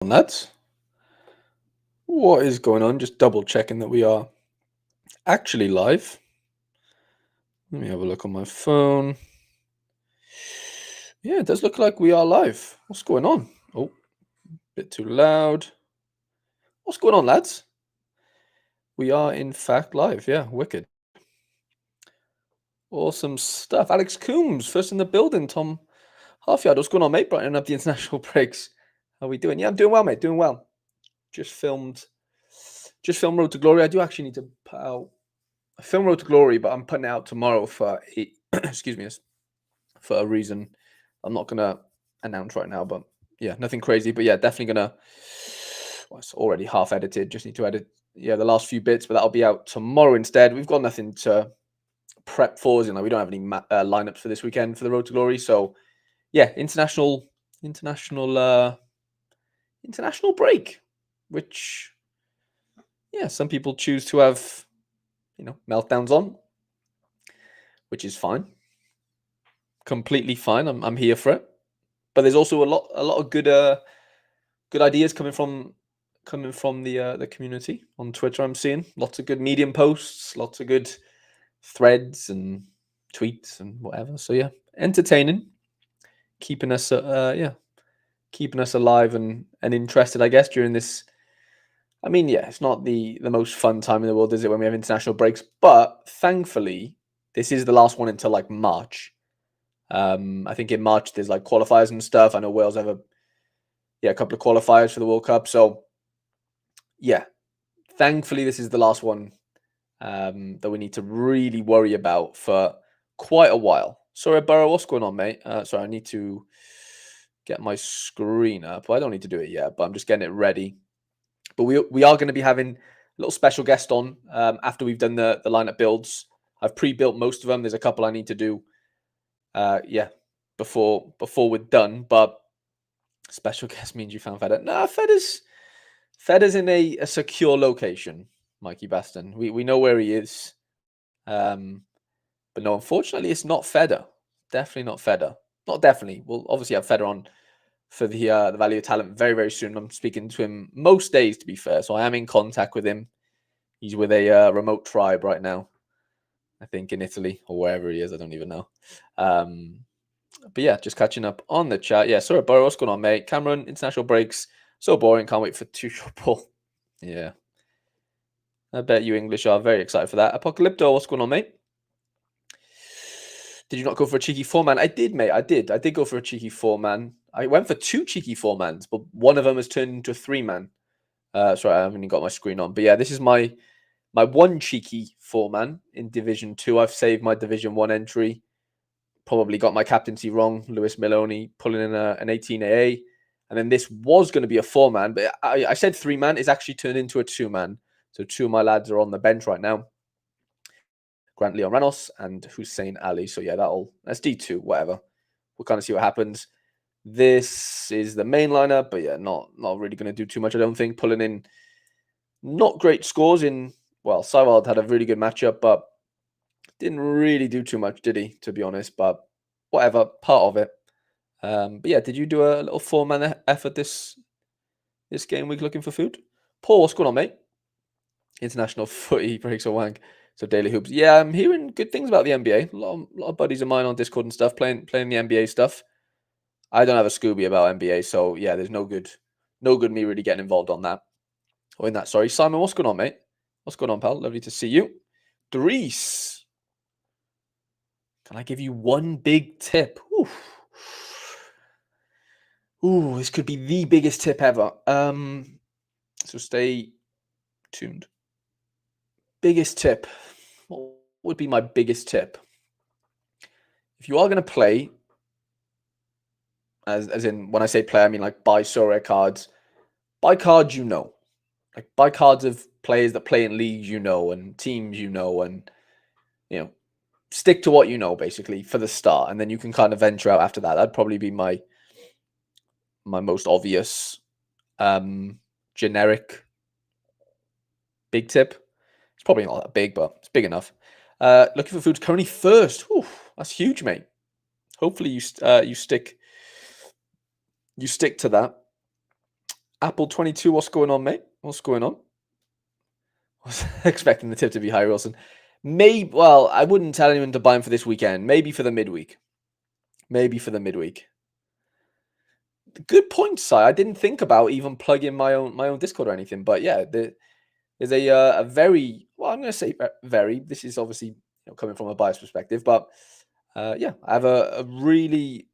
Lads, what is going on? Just double checking that we are actually live. Let me have a look on my phone. Yeah, it does look like we are live. What's going on? Oh, bit too loud. What's going on, lads? We are in fact live. Yeah, wicked. Awesome stuff. Alex Coombs, first in the building. Tom Halfyard, what's going on, mate? Brightening up the international breaks. How are we doing? Yeah, I'm doing well, mate. Doing well. Just filmed Road to Glory. I do actually need to put out a film Road to Glory, but I'm putting it out tomorrow for excuse me, for a reason I'm not gonna announce right now. But yeah, nothing crazy. But yeah, definitely gonna. Well, it's already half edited. Just need to edit the last few bits, but that'll be out tomorrow instead. We've got nothing to prep for. We don't have any lineups for this weekend for the Road to Glory. So yeah, international break, which some people choose to have meltdowns on, which is fine, completely fine. I'm here for it. But there's also a lot of good ideas coming from the community on Twitter. I'm seeing lots of good Medium posts, lots of good threads and tweets and whatever. So yeah, entertaining, keeping us keeping us alive and interested, I guess, during this. I mean, yeah, it's not the most fun time in the world, is it, when we have international breaks? But thankfully, this is the last one until like March. I think in March there's like qualifiers and stuff. I know Wales have a couple of qualifiers for the World Cup. So yeah, thankfully this is the last one that we need to really worry about for quite a while. Sorry, Burrow, what's going on, mate? Sorry, I need to get my screen up. Well, I don't need to do it yet, but I'm just getting it ready. But we are going to be having a little special guest on after we've done the lineup builds. I've pre-built most of them. There's a couple I need to do. Before we're done. But special guest means you found Feder. Nah, Feder's in a secure location, Mikey Baston. We know where he is. But no, unfortunately, it's not Feder. Definitely not Feder. Not definitely. We'll obviously have Feder on for the Value of Talent very, very soon. I'm speaking to him most days, to be fair. So I am in contact with him. He's with a remote tribe right now. I think in Italy or wherever he is. I don't even know. But yeah, just catching up on the chat. Yeah, sorry, Burrow, what's going on, mate? Cameron, international breaks. So boring. Can't wait for two shot ball. Yeah. I bet you English are very excited for that. Apocalypto, what's going on, mate? Did you not go for a cheeky four-man? I did, mate. I did go for a cheeky four-man. I went for two cheeky four-mans, but one of them has turned into a three-man. Sorry, I haven't even got my screen on. But yeah, this is my one cheeky four-man in Division 2. I've saved my Division 1 entry. Probably got my captaincy wrong. Lewis Meloni pulling in an 18AA. And then this was going to be a four-man, but I said three-man. It's actually turned into a two-man. So two of my lads are on the bench right now. Grant Leon Renos and Hussein Ali. So yeah, that's D2, whatever. We'll kind of see what happens. This is the main lineup, but yeah, not really going to do too much, I don't think. Pulling in not great scores in, well, Seiwald had a really good matchup, but didn't really do too much, did he, to be honest? But whatever, part of it. But yeah, did you do a little four-man effort this game week looking for food? Paul, what's going on, mate? International footy breaks a wank. So daily hoops. Yeah, I'm hearing good things about the NBA. A lot of buddies of mine on Discord and stuff playing the NBA stuff. I don't have a Scooby about NBA, so yeah, there's no good me really getting involved on that. Or in that, sorry. Simon, what's going on, mate? What's going on, pal? Lovely to see you. Dries. Can I give you one big tip? Ooh, this could be the biggest tip ever. So stay tuned. Biggest tip. What would be my biggest tip? If you are going to play, as in when I say play, I mean like buy Sorare cards. Buy cards you know. Like buy cards of players that play in leagues you know and teams you know, and stick to what you know basically for the start, and then you can kind of venture out after that. That'd probably be my most obvious generic big tip. It's probably not that big, but it's big enough. Looking for food currently first. Whew, that's huge, mate. Hopefully you stick to that. Apple 22, what's going on, mate? What's going on? I was expecting the tip to be high, Wilson. Maybe, well, I wouldn't tell anyone to buy him for this weekend. Maybe for the midweek. Maybe for the midweek. Good point, Si. I didn't think about even plugging my own Discord or anything. But yeah, there's a very, well, I'm going to say very. This is obviously coming from a biased perspective, but yeah, I have a really,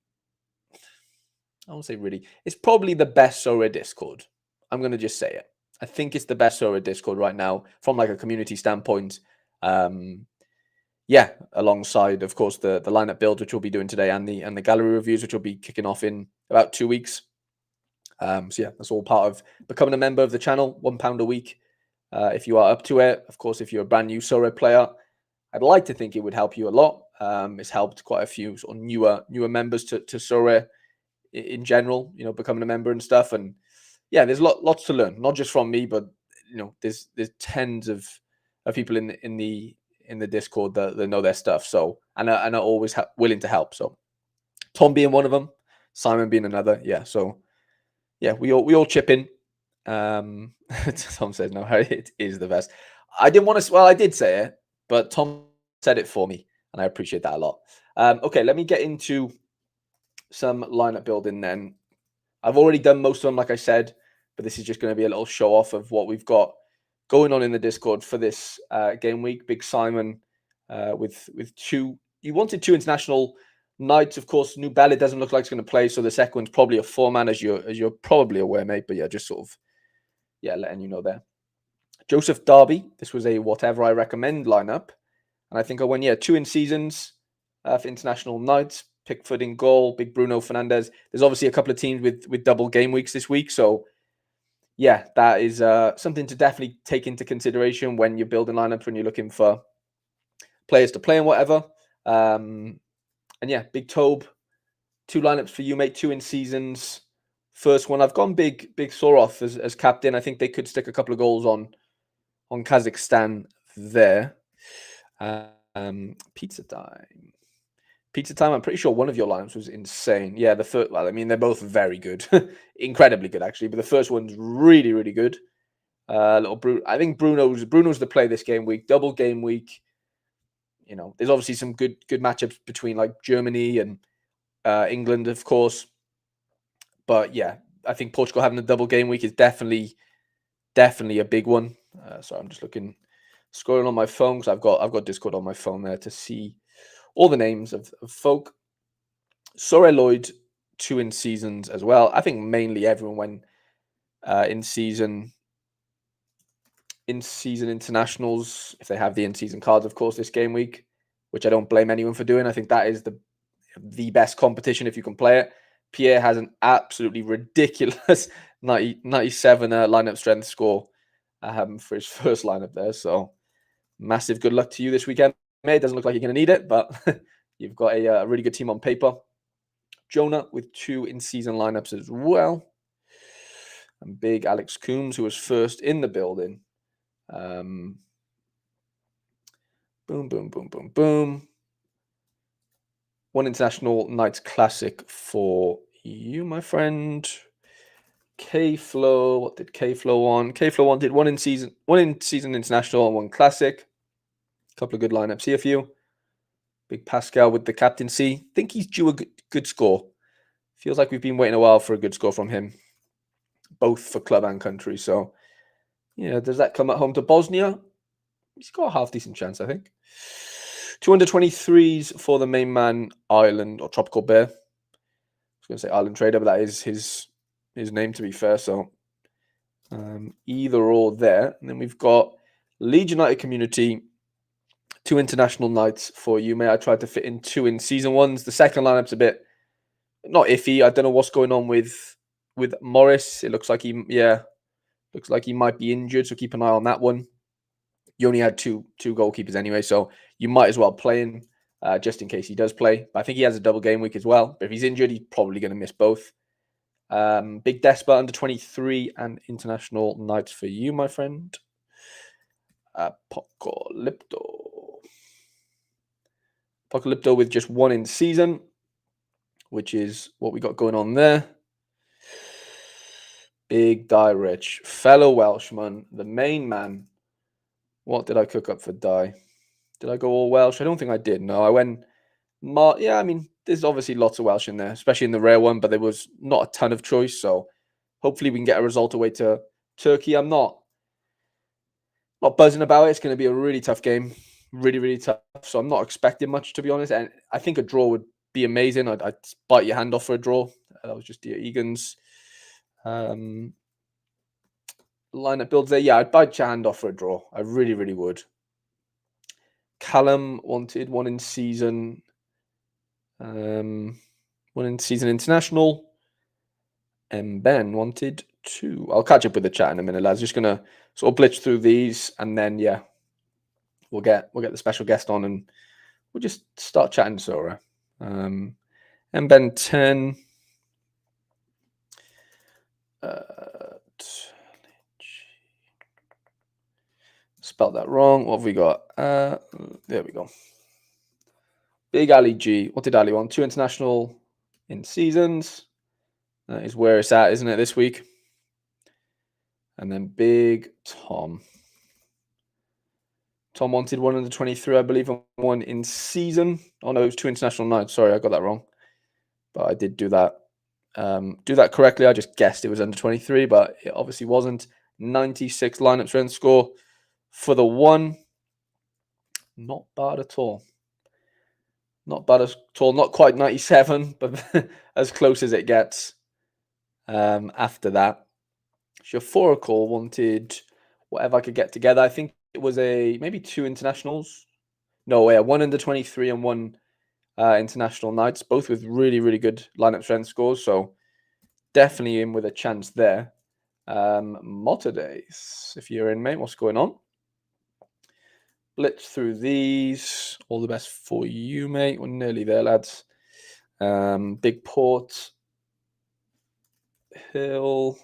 I won't say really. It's probably the best Sorare Discord. I'm going to just say it. I think it's the best Sorare Discord right now from like a community standpoint. Um, yeah, alongside of course the lineup build which we'll be doing today and the gallery reviews which will be kicking off in about 2 weeks. So yeah, that's all part of becoming a member of the channel. £1 a week if you are up to it. Of course, if you're a brand new Sorare player, I'd like to think it would help you a lot. It's helped quite a few sort of newer members to Sorare in general, becoming a member and stuff. And yeah, there's lots to learn, not just from me, but there's tens of people in the Discord that know their stuff. So and are always willing to help. So Tom being one of them, Simon being another. Yeah. So yeah, we all chip in. Tom says no, Harry, it is the best. I didn't want to. Well, I did say it, but Tom said it for me, and I appreciate that a lot. Okay, let me get into some lineup building then. I've already done most of them, like I said, but this is just going to be a little show off of what we've got going on in the Discord for this game week. Big Simon with two. You wanted two international nights, of course. New Ballad doesn't look like it's going to play, so the second one's probably a 4-man, as you're probably aware, mate. But yeah, just sort of letting you know there. Joseph Darby. This was a whatever I recommend lineup, and I think I went 2 in seasons for international nights. Pickford in goal, big Bruno Fernandes. There's obviously a couple of teams with double game weeks this week, so yeah, that is something to definitely take into consideration when you're building lineups, when you're looking for players to play and whatever. And yeah, big Tobe, 2 lineups for you, mate. 2 in seasons. First one, I've gone big Sorov as captain. I think they could stick a couple of goals on Kazakhstan there. Pizza time. I'm pretty sure one of your lineups was insane. Yeah, the first. Well, I mean, they're both very good, incredibly good actually. But the first one's really, really good. I think Bruno's the play this game week. Double game week. There's obviously some good matchups between like Germany and England, of course. But yeah, I think Portugal having a double game week is definitely a big one. So I'm just scrolling on my phone because I've got Discord on my phone there to see all the names of folk. Sorare Lloyd, 2 in seasons as well. I think mainly everyone went in season internationals if they have the in-season cards, of course, this game week, which I don't blame anyone for doing. I think that is the best competition if you can play it. Pierre has an absolutely ridiculous 97 lineup strength score for his first lineup there. So massive good luck to you this weekend, mate. Doesn't look like you're going to need it, but you've got a really good team on paper. Jonah with 2 in-season lineups as well. And big Alex Coombs, who was first in the building. Boom, boom, boom, boom, boom. 1 international nights classic for you, my friend. K-Flow. What did K-Flow on? K-Flow wanted 1 in season international and 1 classic. A couple of good lineups here for you. Big Pascal with the captaincy. Think he's due a good score. Feels like we've been waiting a while for a good score from him, both for club and country. So, yeah, does that come at home to Bosnia? He's got a half-decent chance, I think. 223s for the main man, Island, or Tropical Bear. I was going to say Island Trader, but that is his name, to be fair. So, either or there. And then we've got Leeds United Community, 2 international nights for you, mate. I tried to fit in 2 in season ones. The second lineup's a bit not iffy. I don't know what's going on with Morris. It looks like he might be injured, so keep an eye on that one. You only had two goalkeepers anyway, so you might as well play him just in case he does play. But I think he has a double game week as well. But if he's injured, he's probably going to miss both. Big Despa under 23 and international nights for you, my friend. Apocalypto with just 1 in season, which is what we got going on there. Big die rich. Fellow Welshman, the main man. What did I cook up for die? Did I go all Welsh? I don't think I did. No, I went. Yeah, I mean, there's obviously lots of Welsh in there, especially in the rare one, but there was not a ton of choice. So hopefully we can get a result away to Turkey. I'm not buzzing about it. It's going to be a really tough game, really, really tough. So I'm not expecting much, to be honest. And I think a draw would be amazing. I'd bite your hand off for a draw. That was just dear Egan's lineup builds there. Yeah, I'd bite your hand off for a draw. I really, really would. Callum wanted one in season international. And Ben wanted 2. I'll catch up with the chat in a minute, lads. Just gonna sort of blitz through these, and then yeah, we'll get the special guest on, and we'll just start chatting Sorare. And Ben 10. Spelled that wrong. What have we got? There we go. Big Ali G. What did Ali want? 2 international in seasons. That is where it's at, isn't it, this week? And then Big Tom. Tom wanted 1 under 23, I believe, and 1 in season. Oh, no, it was 2 international nights. Sorry, I got that wrong. But I did do that. Correctly. I just guessed it was under 23, but it obviously wasn't. 96 lineup strength score for the 1. Not bad at all. Not bad at all. Not quite 97, but as close as it gets. After that, Shaforical wanted whatever I could get together. I think it was maybe 2 internationals. No, yeah, 1 under 23 and 1 international nights, both with really, really good lineup strength scores. So definitely in with a chance there. Days, if you're in, mate, what's going on? Blitz through these. All the best for you, mate. We're nearly there, lads. Big Port. Hill.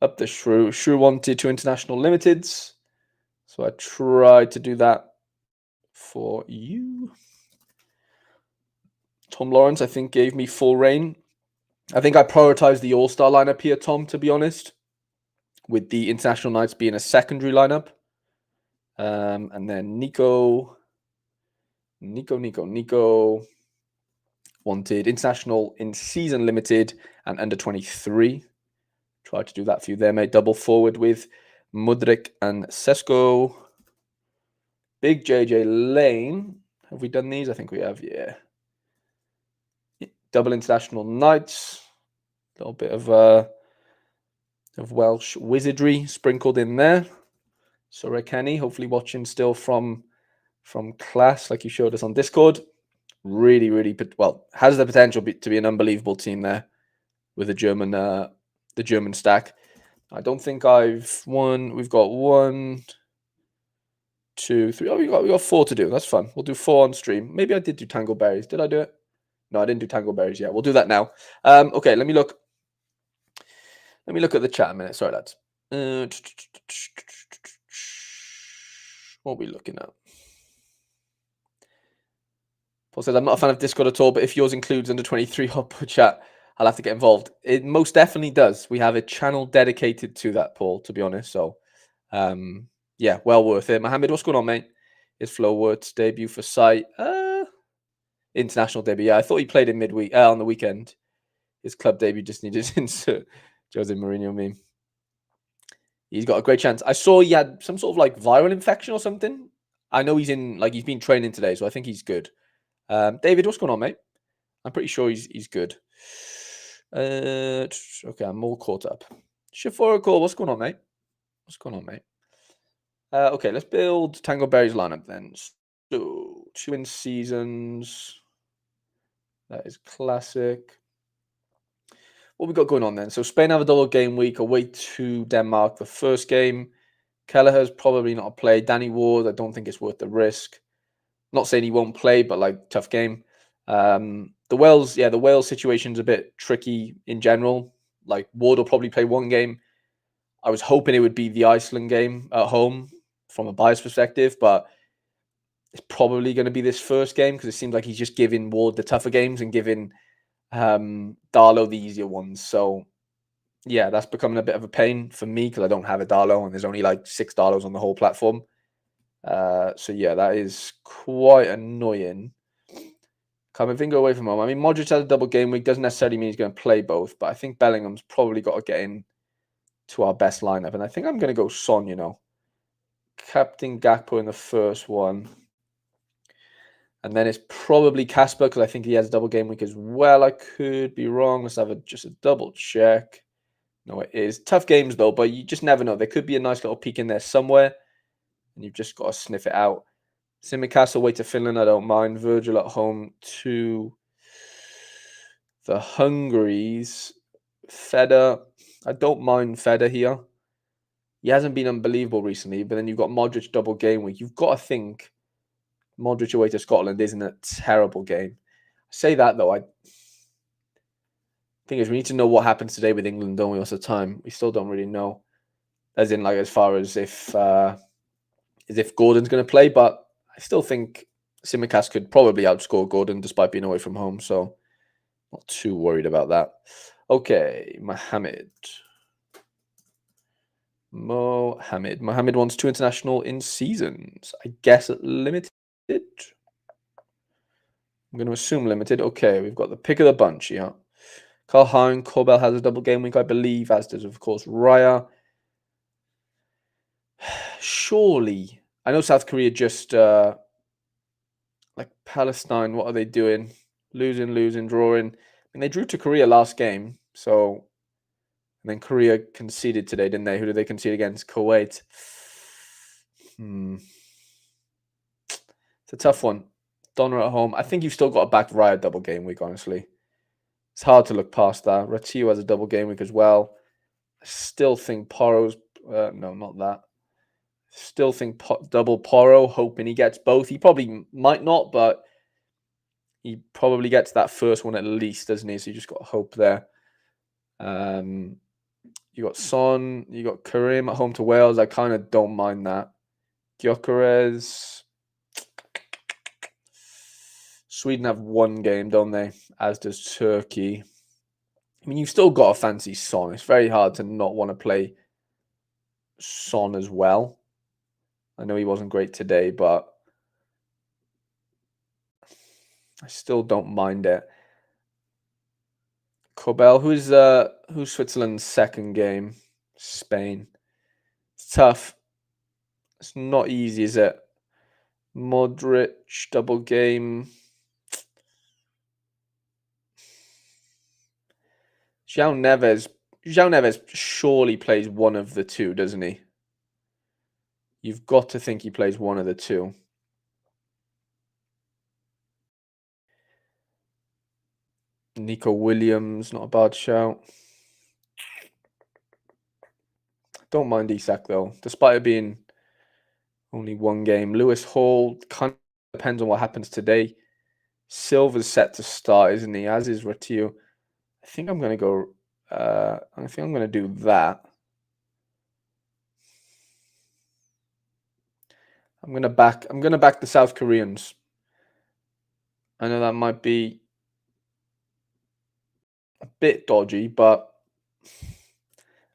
Up the Shrew. Shrew wanted 2 international limiteds. So I tried to do that for you. Tom Lawrence, I think, gave me full reign. I think I prioritized the all-star lineup here, Tom, to be honest, with the international nights being a secondary lineup. And then Nico wanted international in season limited and under 23. Tried to do that for you there, mate. Double forward with Mudrik and Sesko. Big JJ Lane. Have we done these? I think we have, yeah. Double international nights. A little bit of Welsh wizardry sprinkled in there. Sorare Kenny, hopefully watching still from class, like you showed us on Discord. Really, really, has the potential to be an unbelievable team there with the German stack. I don't think I've won. We've got 1, 2, 3. Oh, we got 4 to do. That's fun. We'll do 4 on stream. Maybe I did do Tangleberries. Did I do it? No, I didn't do Tangleberries yet. We'll do that now. Okay, let me look. Let me look at the chat a minute. Sorry, lads. What are we looking at? Paul says, I'm not a fan of Discord at all, but if yours includes under 23 hot chat, I'll have to get involved. It most definitely does. We have a channel dedicated to that, Paul, to be honest. So, yeah, well worth it. Mohammed, what's going on, mate? Is Flowworth's debut for sight? International debut. Yeah, I thought he played in midweek on the weekend. His club debut just needed to insert Jose Mourinho meme. He's got a great chance. I saw he had some sort of like viral infection or something. I know he's been training today, so I think he's good. David, what's going on, mate? I'm pretty sure he's good. Okay, I'm all caught up. Shaforical, what's going on, mate? What's going on, mate? Okay, let's build Tangleberry's lineup then. So 2 in seasons. That is classic. What we got going on then? So Spain have a double game week away to Denmark. The first game, Kelleher's probably not a play. Danny Ward, I don't think it's worth the risk. Not saying he won't play, but like tough game. The Wales situation's a bit tricky in general. Like Ward will probably play 1 game. I was hoping it would be the Iceland game at home from a bias perspective, but it's probably going to be this first game because it seems like he's just giving Ward the tougher games and giving Darlow the easier ones. So yeah, that's becoming a bit of a pain for me because I don't have a Darlow and there's only like $6 on the whole platform. So yeah, that is quite annoying. Camavinga away from home. I mean, Modric has a double game week. Doesn't necessarily mean he's going to play both, but I think Bellingham's probably got to get in to our best lineup. And I think I'm going to go Son, Captain Gakpo in the first one. And then it's probably Casper because I think he has a double game week as well. I could be wrong. Let's have just a double check. No, it is. Tough games, though, but you just never know. There could be a nice little peek in there somewhere, and you've just got to sniff it out. Simicast away to Finland, I don't mind. Virgil at home to the Hungaries. Feder, I don't mind Feder here. He hasn't been unbelievable recently, but then you've got Modric double game week. You've got to think Modric away to Scotland isn't a terrible game. I say that, though, thing is, we need to know what happens today with England, don't we? What's the time? We still don't really know. As in, like, as far as if Gordon's going to play, but I still think Simicast could probably outscore Gordon despite being away from home, so not too worried about that. Okay, Mohammed. Mohammed wants 2 international in seasons. I guess limited. I'm going to assume limited. Okay, we've got the pick of the bunch here. Carl Hein, Corbell has a double game week, I believe, as does, of course, Raya. Surely. I know South Korea just, like Palestine, what are they doing? Losing, drawing. I mean, they drew to Korea last game, so... And then Korea conceded today, didn't they? Who did they concede against? Kuwait. It's a tough one. Donner at home. I think you've still got a back Raya double game week, honestly. It's hard to look past that. Ratiu has a double game week as well. I still think Poro's... no, not that. Still think double Poro, hoping he gets both. He probably might not, but he probably gets that first one at least, doesn't he? So you just got hope there. You got Son, you got Karim at home to Wales. I kind of don't mind that. Gyökeres. Sweden have one game, don't they? As does Turkey. I mean, you've still got a fancy Son. It's very hard to not want to play Son as well. I know he wasn't great today, but I still don't mind it. Corbell, who's Switzerland's second game? Spain. It's tough. It's not easy, is it? Modric, double game. João Neves surely plays one of the two, doesn't he? You've got to think he plays one of the two. Nico Williams, not a bad shout. Don't mind Isak, though, despite it being only one game. Lewis Hall, kind of depends on what happens today. Silva's set to start, isn't he? As is Ratiu. I think I'm going to go... I think I'm going to do that. I'm going to back the South Koreans. I know that might be a bit dodgy, but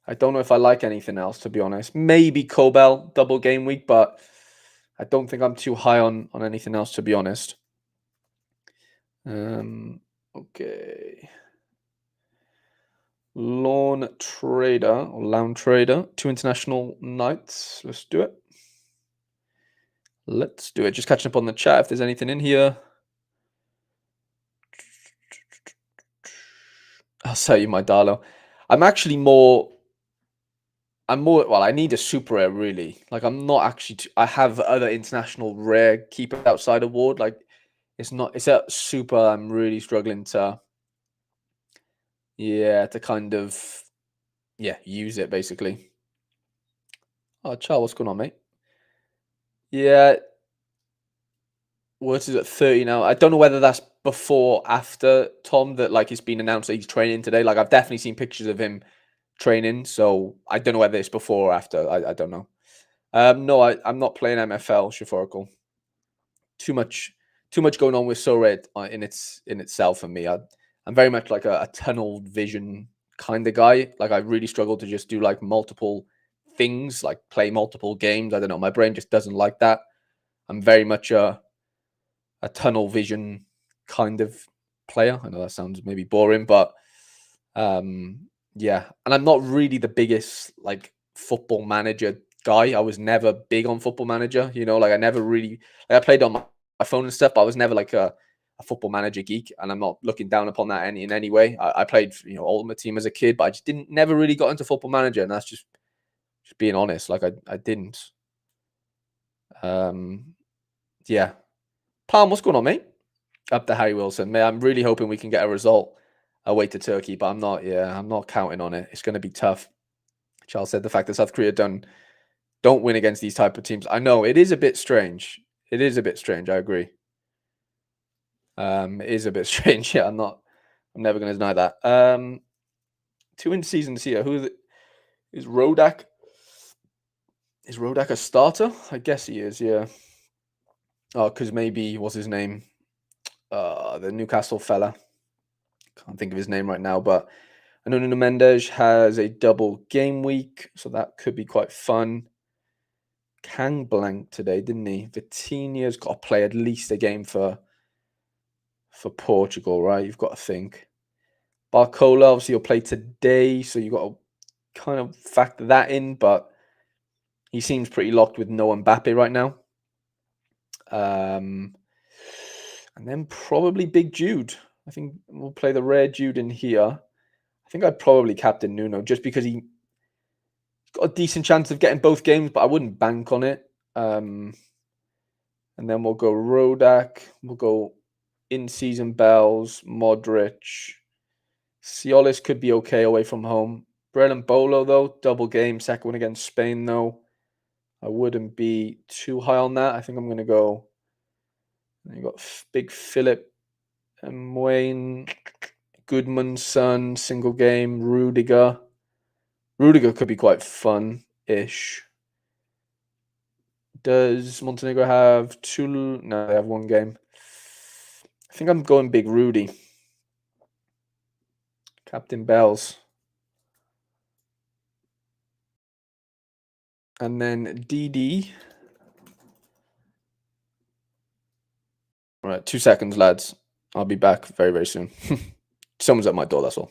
I don't know if I like anything else, to be honest. Maybe Kobel double game week, but I don't think I'm too high on anything else, to be honest. Okay. Lawn Trader or Lounge Trader, 2 international nights. Let's do it. Just catching up on the chat if there's anything in here. I'll sell you my Darlow. Well, I need a super rare, really. Like, I'm not actually... I have other international rare keep it outside award. Like, it's a super I'm really struggling to... Yeah, to kind of... Yeah, use it, basically. Oh, Charles, what's going on, mate? Yeah. What is it, 30 now? I don't know whether that's before or after, Tom, that, like, it's been announced that he's training today. Like, I've definitely seen pictures of him training, so I don't know whether it's before or after. I don't know. No, I'm not playing MFL, Shiforical. Too much going on with Sorare in itself for me. I'm very much like a tunnel vision kind of guy. Like I really struggle to just do like multiple things, like play multiple games. I don't know. My brain just doesn't like that. I'm very much a tunnel vision kind of player. I know that sounds maybe boring, but yeah. And I'm not really the biggest like football manager guy. I was never big on football manager, like I never really like I played on my phone and stuff, but I was never like a football manager geek, and I'm not looking down upon that in any way. I played, Ultimate Team as a kid, but I just never really got into football manager, and that's just being honest. Like I didn't. Um yeah. Palm, what's going on, mate? Up to Harry Wilson. Man, I'm really hoping we can get a result away to Turkey, but I'm not. Yeah, I'm not counting on it. It's going to be tough. Charles said the fact that South Korea don't win against these type of teams. I know it is a bit strange. It is a bit strange. I agree. It is a bit strange. Yeah, I'm never going to deny that. 2 in seasons here. Is Rodak? Is Rodak a starter? I guess he is. Yeah. Oh, because maybe what's his name? The Newcastle fella. Can't think of his name right now, but I know Nuno Mendes has a double game week, so that could be quite fun. Kang blank today, didn't he? Vitinha's got to play at least a game for Portugal, right? You've got to think. Barcola, obviously, he'll play today, so you've got to kind of factor that in, but he seems pretty locked with no Mbappe right now. And then probably Big Jude. I think we'll play the rare Jude in here. I think I'd probably captain Nuno just because he's got a decent chance of getting both games, but I wouldn't bank on it. And then we'll go Rodak. We'll go in-season Bells, Modric. Ciolis could be okay away from home. Brelin Bolo, though, double game, second one against Spain, though. I wouldn't be too high on that. I think I'm going to go. You got Big Philip and Wayne, Goodman's son, single game, Rudiger. Rudiger could be quite fun-ish. Does Montenegro have two? No, they have one game. I think I'm going Big Rudy. Captain Bells. And then DD. All right, 2 seconds, lads. I'll be back very, very soon. Someone's at my door, that's all.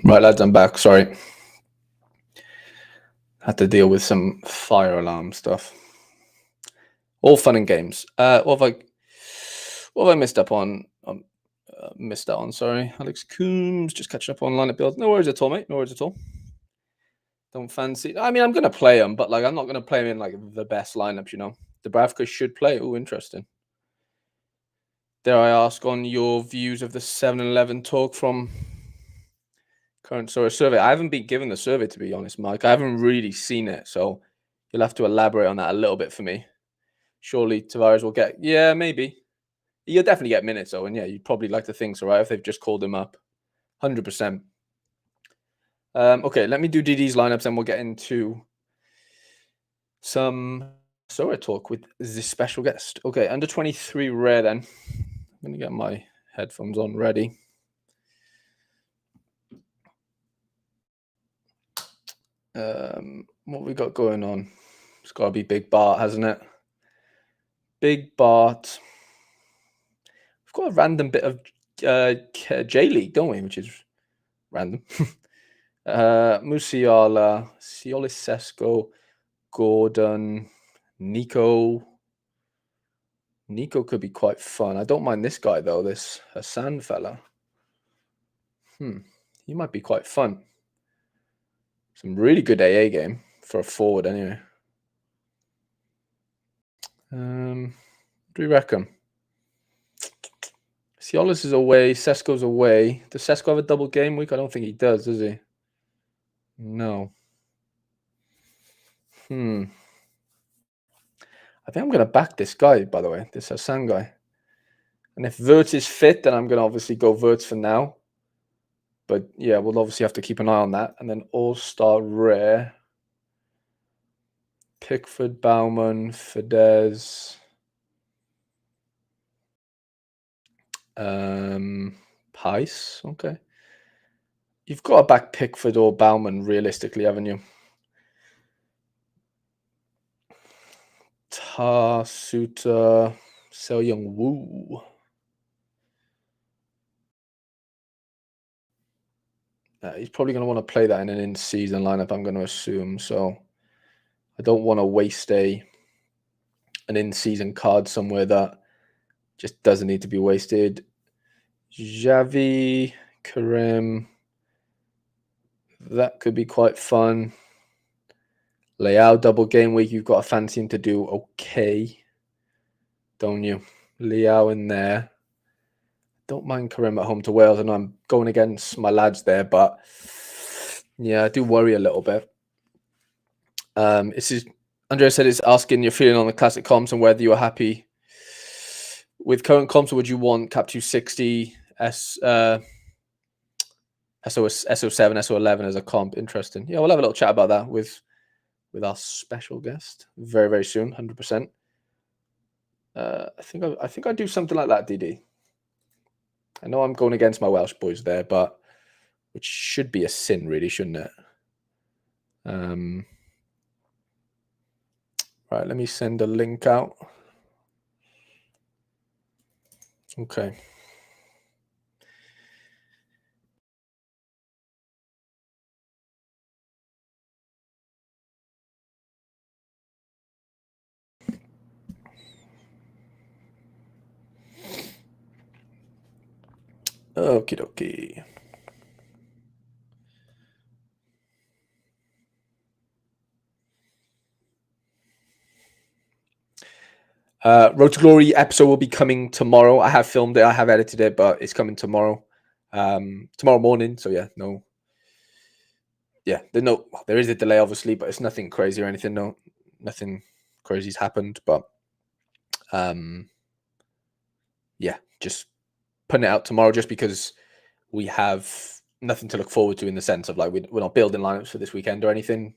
Right, lads, I'm back. Sorry. Had to deal with some fire alarm stuff. All fun and games. What have I missed up on? Missed out on. Sorry, Alex Coombs just catching up on lineup build. No worries at all, mate. No worries at all. Don't fancy. I mean, I'm gonna play them, but like, I'm not gonna play them in like the best lineups. You know, Dubravka should play. Oh, interesting. Dare I ask on your views of the 7-Eleven talk from current survey? I haven't been given the survey, to be honest, Mike. I haven't really seen it, so you'll have to elaborate on that a little bit for me. Surely Tavares will get. Yeah, maybe. You'll definitely get minutes, though, and yeah, you'd probably like to think so, right? If they've just called him up, 100%. Okay, let me do DD's lineups, and we'll get into some Sorare talk with this special guest. Okay, under 23 rare. Then I'm gonna get my headphones on ready. What we got going on? It's got to be Big Bart, hasn't it? Big Bart. We've got a random bit of J League, don't we? Which is random. Musiala, Sesko, Gordon, Nico. Nico could be quite fun. I don't mind this guy though. This Hassan fella. He might be quite fun. Some really good AA game for a forward, anyway. What do we reckon? Cialis is away. Sesko's away. Does Sesko have a double game week? I don't think he does he? No. I think I'm going to back this guy, by the way, this Hassan guy. And if Wirtz is fit, then I'm going to obviously go Wirtz for now. But yeah, we'll obviously have to keep an eye on that. And then All-Star Rare. Pickford, Bauman, Fidesz. Pice, okay. You've got to back Pickford or Bauman realistically, haven't you? Ta, Suter, Seo Young Woo. He's probably going to want to play that in an in-season lineup, I'm going to assume. So I don't want to waste an in-season card somewhere that just doesn't need to be wasted. Xavi, Karim. That could be quite fun. Leao double game week. You've got a fancy him to do okay, don't you? Leao in there. Don't mind Karim at home to Wales. I know I'm going against my lads there, but yeah, I do worry a little bit. This is Andrea said it's asking your feeling on the classic comps and whether you are happy with current comps, or would you want Cap 260, SO7, SO11 as a comp? Interesting. Yeah, we'll have a little chat about that with our special guest very, very soon, 100%. I think I'd do something like that, DD. I know I'm going against my Welsh boys there, but which should be a sin, really, shouldn't it? Right, let me send a link out. Okay. Okie dokie. Road to Glory episode will be coming tomorrow. I have filmed it, I have edited it, but it's coming tomorrow. Tomorrow morning. So yeah, there is a delay obviously, but it's nothing crazy or anything. No, nothing crazy's happened, but yeah, just putting it out tomorrow just because we have nothing to look forward to in the sense of like we're not building lineups for this weekend or anything.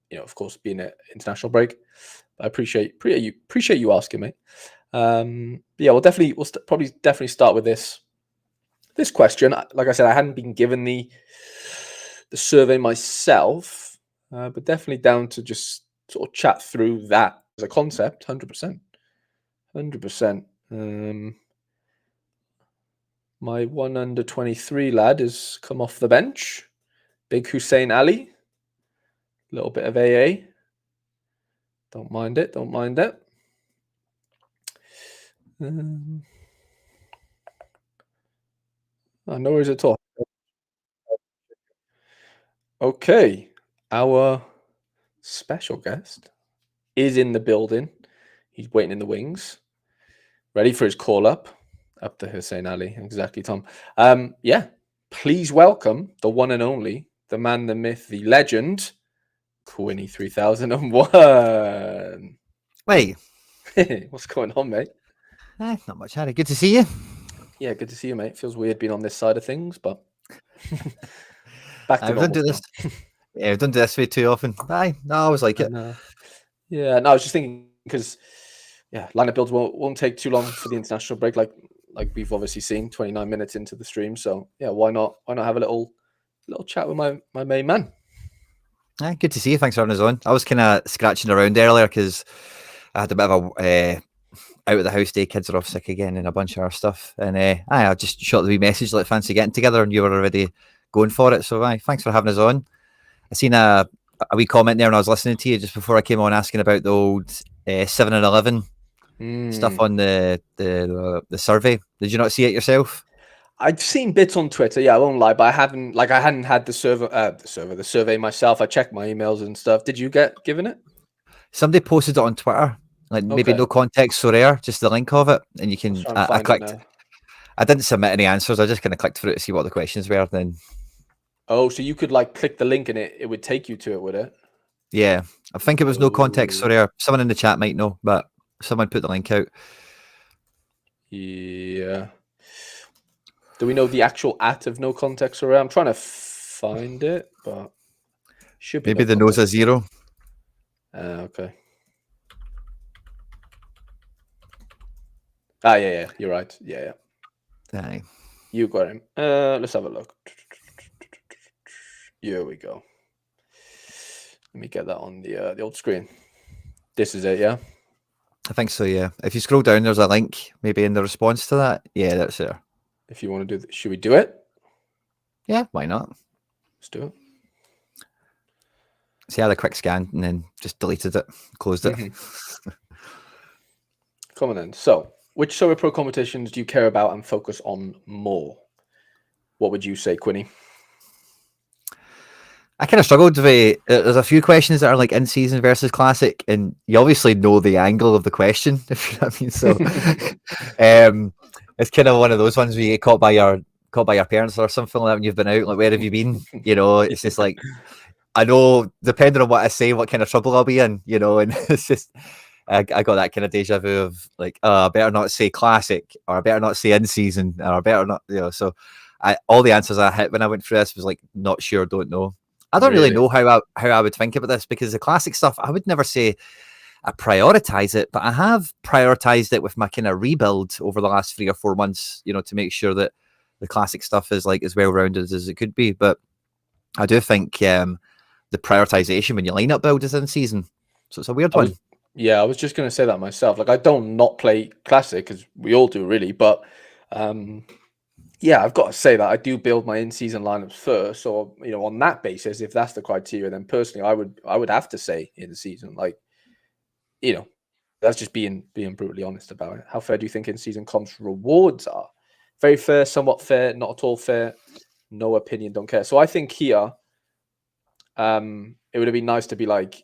You know, of course, being an international break. I appreciate you asking, mate. Yeah, we'll probably start with this question. Like I said, I hadn't been given the survey myself, but definitely down to just sort of chat through that as a concept. 100%. My one under 23 lad has come off the bench. Big Hussein Ali. A little bit of AA. Don't mind it. Don't mind it. No worries at all. Okay. Our special guest is in the building. He's waiting in the wings, ready for his call up to Hussein Ali. Exactly, Tom. Yeah. Please welcome the one and only, the man, the myth, the legend, Quinny 3001. Wait. What's going on, mate? Not much, Harry. Good to see you. Yeah, good to see you, mate. Feels weird being on this side of things, but back to normal. Don't do this. Yeah, we don't do this way too often. I always like it. Yeah, no, I was just thinking because lineup builds won't take too long for the international break, like we've obviously seen, 29 minutes into the stream. So yeah, why not have a little chat with my main man? Good to see you. Thanks for having us on. I was kind of scratching around earlier because I had a bit of a out of the house day. Kids are off sick again and a bunch of our stuff. And I just shot the wee message like fancy getting together, and you were already going for it. So thanks for having us on. I seen a wee comment there when I was listening to you just before I came on, asking about the old 7 and 11 stuff on the survey. Did you not see it yourself? I've seen bits on Twitter. Yeah, I won't lie, but I hadn't had the survey myself. I checked my emails and stuff. Did you get given it? Somebody posted it on Twitter, like maybe no context, Sorare, just the link of it, and you can. I clicked. I didn't submit any answers. I just kind of clicked through it to see what the questions were. Then. Oh, so you could like click the link and it would take you to it, would it? Yeah, I think it was no context, Sorare. Someone in the chat might know, but someone put the link out. Yeah. Do we know the actual of no context Sorare? I'm trying to find it, but should be. Maybe the no's a 0. Okay. Yeah, you're right. Yeah. Aye. You got him. Let's have a look. Here we go. Let me get that on the old screen. This is it, yeah? I think so, yeah. If you scroll down, there's a link maybe in the response to that. Yeah, that's there. If you want to do should we do it? Yeah, why not? Let's do it. See, I had a quick scan and then just deleted it, closed it. Come on then. So, which Sorare Pro competitions do you care about and focus on more? What would you say, Quinny? I kind of struggled with. There's a few questions that are like in season versus classic, and you obviously know the angle of the question, if you know what I mean. So, it's kind of one of those ones where you get caught by your parents or something like that when you've been out. Like, where have you been? You know, it's just like, I know, depending on what I say, what kind of trouble I'll be in. You know, and it's just. I got that kind of deja vu of like, I better not say classic, or I better not say in season, or I better not, you know. So, all the answers I hit when I went through this was like, not sure, don't know. I don't really know how I would think about this, because the classic stuff, I would never say I prioritize it, but I have prioritized it with my kind of rebuild over the last 3 or 4 months, you know, to make sure that the classic stuff is like as well rounded as it could be. But I do think the prioritization when you lineup build is in season, so it's a weird one. Yeah, I was just going to say that myself. Like, I don't not play classic, because we all do really, but yeah, I've got to say that I do build my in-season lineups first. So, you know, on that basis, if that's the criteria, then personally, I would have to say in the season. Like, you know, that's just being brutally honest about it. How fair do you think in-season comps rewards are? Very fair, somewhat fair, not at all fair. No opinion, don't care. So I think here, it would have been nice to be like,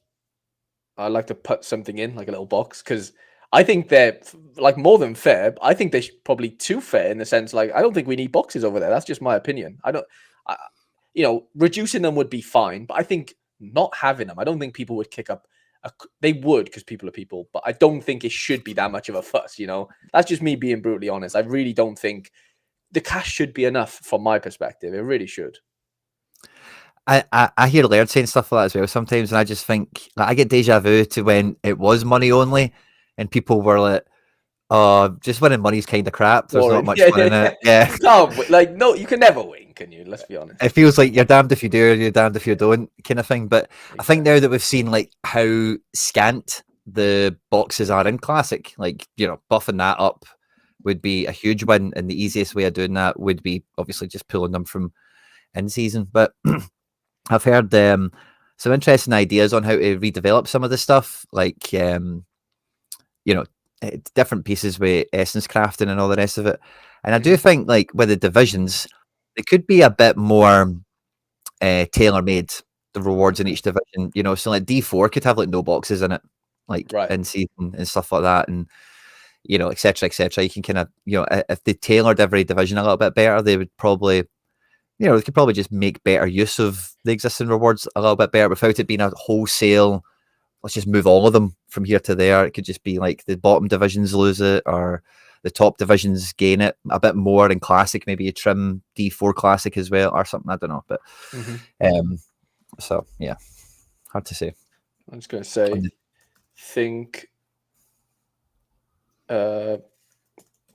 I'd like to put something in, like a little box, because I think they're like more than fair. I think they're probably too fair in the sense, like, I don't think we need boxes over there. That's just my opinion. You know, reducing them would be fine, but I think not having them, I don't think people would kick up. They would, because people are people, but I don't think it should be that much of a fuss. You know, that's just me being brutally honest. I really don't think the cash should be enough from my perspective. It really should. I hear Laird saying stuff like that as well sometimes, and I just think, like, I get deja vu to when it was money only, and people were like, "Oh, just winning money's kind of crap. There's not much fun in it." Yeah, no, you can never win, can you? Let's be honest. It feels like you're damned if you do, or you're damned if you don't, kind of thing. But exactly. I think now that we've seen like how scant the boxes are in classic, like, you know, buffing that up would be a huge win, and the easiest way of doing that would be obviously just pulling them from in season, but. I've heard some interesting ideas on how to redevelop some of the stuff, like different pieces with essence crafting and all the rest of it. And I do think, like with the divisions, it could be a bit more tailor made. The rewards in each division, so like D4 could have like no boxes in it, like Right. in season and stuff like that, and etc. etc. You can kind of if they tailored every division a little bit better, they would probably they could probably just make better use of the existing rewards a little bit better without it being a wholesale. Let's just move all of them from here to there. It could just be like the bottom divisions lose it, or the top divisions gain it a bit more. In classic, maybe you trim D4 classic as well, or something. I don't know, but so yeah, hard to say. I'm just going to say, think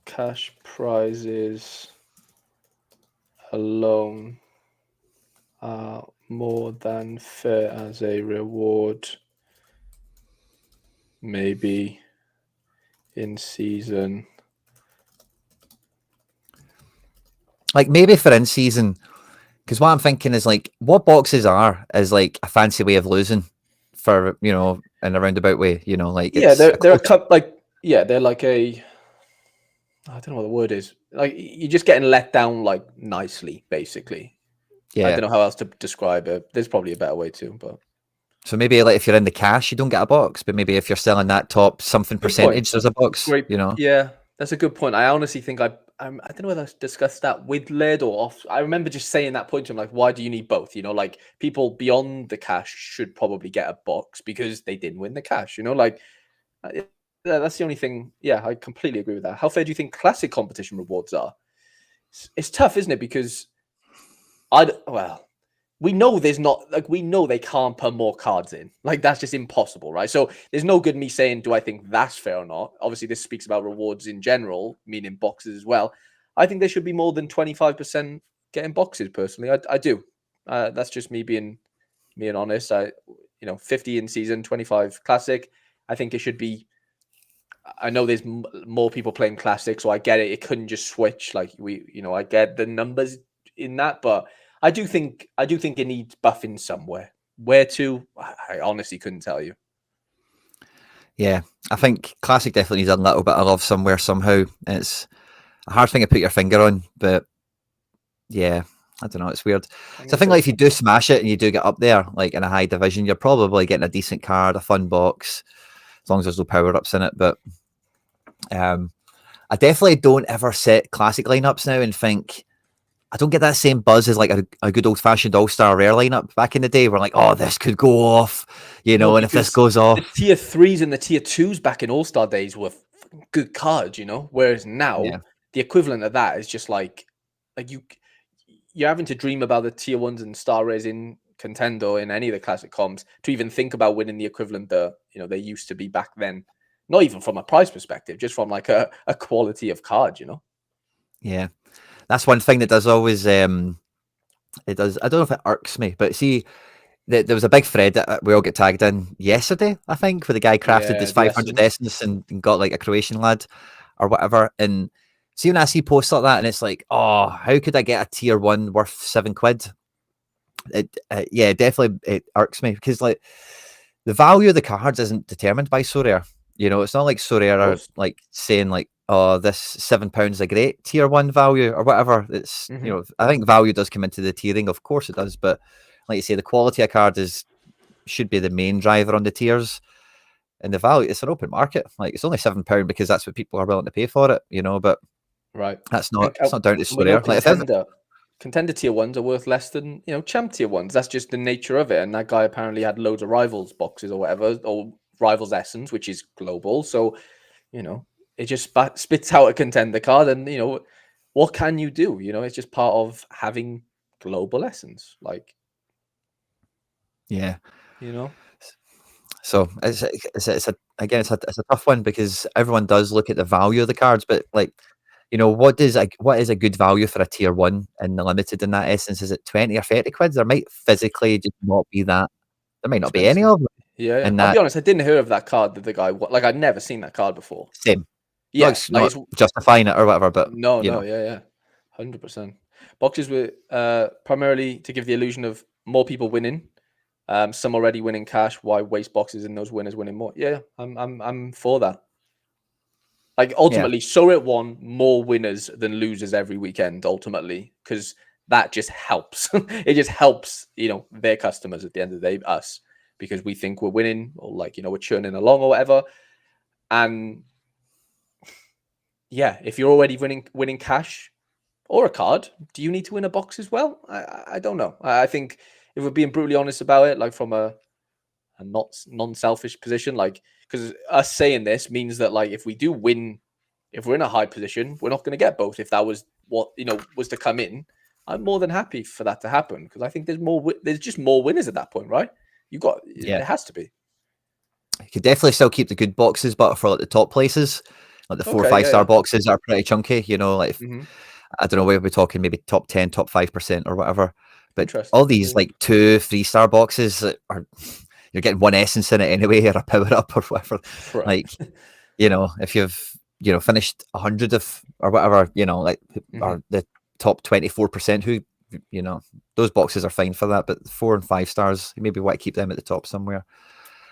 cash prizes alone are more than fair as a reward. Maybe in season. Like maybe for in season, because what I'm thinking is like what boxes is like a fancy way of losing for in a roundabout way. Like they're a cup they're like a. I don't know what the word is. Like you're just getting let down like nicely, basically. Yeah. I don't know how else to describe it. There's probably a better way too, but. So maybe like if you're in the cash, you don't get a box, but maybe if you're selling that top something percentage, there's a box. Great. Yeah, that's a good point. I honestly think I don't know whether I discussed that with Led or off. I remember just saying that point to him, like, why do you need both? Like people beyond the cash should probably get a box because they didn't win the cash. That's the only thing. Yeah, I completely agree with that. How fair do you think classic competition rewards are? It's tough, isn't it? Because we know we know they can't put more cards in. Like that's just impossible, right? So there's no good me saying, do I think that's fair or not? Obviously, this speaks about rewards in general, meaning boxes as well. I think there should be more than 25% getting boxes. Personally, I do. That's just me being honest. 50 in season, 25 classic. I think it should be. I know there's more people playing classic, so I get it. It couldn't just switch. Like I get the numbers in that, but I do think it needs buffing somewhere. Where to? I honestly couldn't tell you. Yeah, I think classic definitely needs a little bit of love somewhere somehow. It's a hard thing to put your finger on, but yeah, I don't know. It's weird. So I think like if you do smash it and you do get up there, like in a high division, you're probably getting a decent card, a fun box, as long as there's no power ups in it. But I definitely don't ever set classic lineups now and think I don't get that same buzz as like a good old fashioned all star rare lineup back in the day. Where like, oh, this could go off, and if this goes off, the tier 3s and the tier 2s back in all star days were good cards, Whereas now the equivalent of that is just like you're having to dream about the tier 1s and star rares in Contender in any of the classic comps to even think about winning the equivalent that they used to be back then. Not even from a price perspective, just from like a quality of card, Yeah, that's one thing that does always. It does. I don't know if it irks me, but see, there was a big thread that we all get tagged in yesterday. I think where the guy crafted this 500 essence and got like a Croatian lad or whatever. And see when I see posts like that, and it's like, oh, how could I get a tier 1 worth £7? Yeah, definitely it irks me because like the value of the cards isn't determined by Sorare. It's not like Sorare are like saying like, oh, this £7 is a great tier 1 value or whatever. It's I think value does come into the tiering, of course it does, but like you say, the quality of card should be the main driver on the tiers, and the value, it's an open market. Like it's only £7 because that's what people are willing to pay for it, but right, that's not it's not down to Sorare. Contender tier 1s are worth less than champ tier 1s. That's just the nature of it. And that guy apparently had loads of rivals boxes or whatever, or rivals essence, which is global. So it just spits out a contender card, and what can you do? It's just part of having global essence, like So it's a tough one because everyone does look at the value of the cards, but like what is a good value for a tier 1 in the limited in that essence? Is it 20 or 30 quid? There might physically just not be that. There might not be any of them. Yeah. I'll be honest, I didn't hear of that card that the guy I'd never seen that card before. Same. Yeah, not justifying it or whatever, but no, yeah, 100%. Boxes were primarily to give the illusion of more people winning. Some already winning cash. Why waste boxes in those winners winning more? Yeah, I'm for that. Like ultimately, Sorare won more winners than losers every weekend. Ultimately, because that just helps. It just helps, their customers at the end of the day, us, because we think we're winning or we're churning along or whatever. And yeah, if you're already winning cash or a card, do you need to win a box as well? I don't know. I think if we're being brutally honest about it, like from a not non-selfish position, like because us saying this means that like if we do win, if we're in a high position, we're not going to get both. If that was what was to come in, I'm more than happy for that to happen because I think there's just more winners at that point, right? There has to be. You could definitely still keep the good boxes, but for like the top places, like the 4 or 5-star boxes are pretty chunky, like I don't know, where we're talking maybe top 10, top 5% or whatever. But all these like 2, 3-star boxes are, you're getting one essence in it anyway, or a power up or whatever. Right. Like, if you've finished 100 of or whatever, like are the top 24% who, those boxes are fine for that. But 4 and 5 stars, you maybe want to keep them at the top somewhere.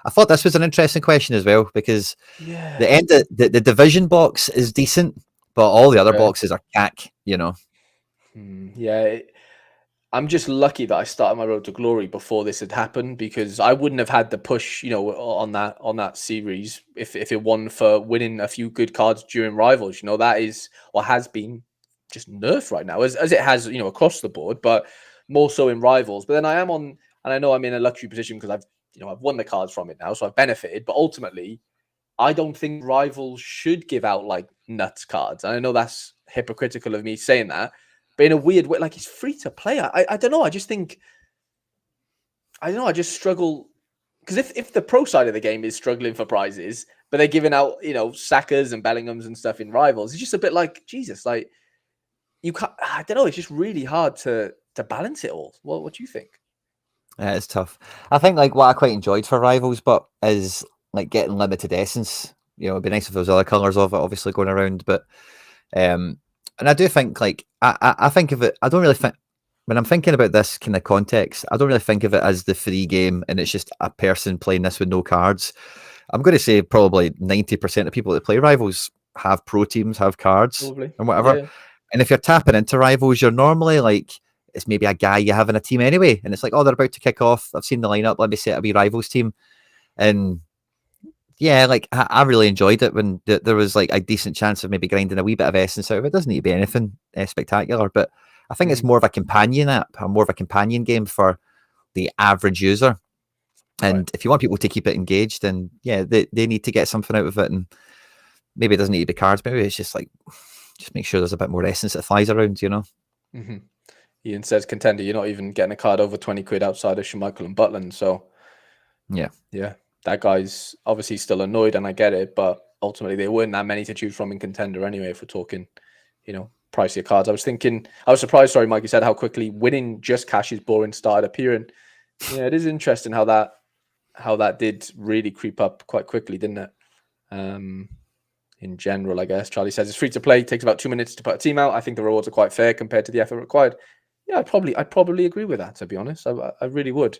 I thought this was an interesting question as well because the division box is decent, but all the other boxes are cack, Yeah, I'm just lucky that I started my road to glory before this had happened because I wouldn't have had the push, on that series if it won for winning a few good cards during rivals. That is or has been just nerfed right now, as it has, across the board, but more so in rivals. But then I am on, and I know I'm in a luxury position because I've won the cards from it now, so I've benefited. But ultimately, I don't think rivals should give out like nuts cards. And I know that's hypocritical of me saying that, but in a weird way, like it's free to play. I don't know. I just think, I don't know. I just struggle because if the pro side of the game is struggling for prizes, but they're giving out, Sackers and Bellinghams and stuff in rivals, it's just a bit like Jesus. Like you can't. I don't know. It's just really hard to balance it all. What do you think? Yeah, it's tough. I think like what I quite enjoyed for rivals, but is like getting limited essence. It'd be nice if there was other colours of it, obviously going around. But and I do think like I think of it. I don't really think when I'm thinking about this kind of context, I don't really think of it as the free game and it's just a person playing this with no cards. I'm going to say probably 90% of people that play rivals have pro teams, have cards, and whatever. Yeah. And if you're tapping into rivals, you're normally like, it's maybe a guy you have in a team anyway. And it's like, oh, they're about to kick off. I've seen the lineup. Let me set a wee rivals team. And yeah, like I really enjoyed it when there was like a decent chance of maybe grinding a wee bit of essence out of it. It doesn't need to be anything spectacular, but I think it's more of a companion app, or more of a companion game for the average user. And if you want people to keep it engaged, then yeah, they need to get something out of it. And maybe it doesn't need to be cards. Maybe it's just like, just make sure there's a bit more essence that flies around, Ian says, Contender, you're not even getting a card over 20 quid outside of Schmeichel and Butland. So yeah, that guy's obviously still annoyed, and I get it, but ultimately there weren't that many to choose from in Contender anyway, if we're talking, pricier cards. I was surprised, sorry, Mike, you said how quickly winning just Cash's boring started appearing. Yeah, it is interesting how that did really creep up quite quickly, didn't it? In general, I guess. Charlie says it's free to play, takes about 2 minutes to put a team out. I think the rewards are quite fair compared to the effort required. Yeah, I'd probably agree with that, to be honest. I really would.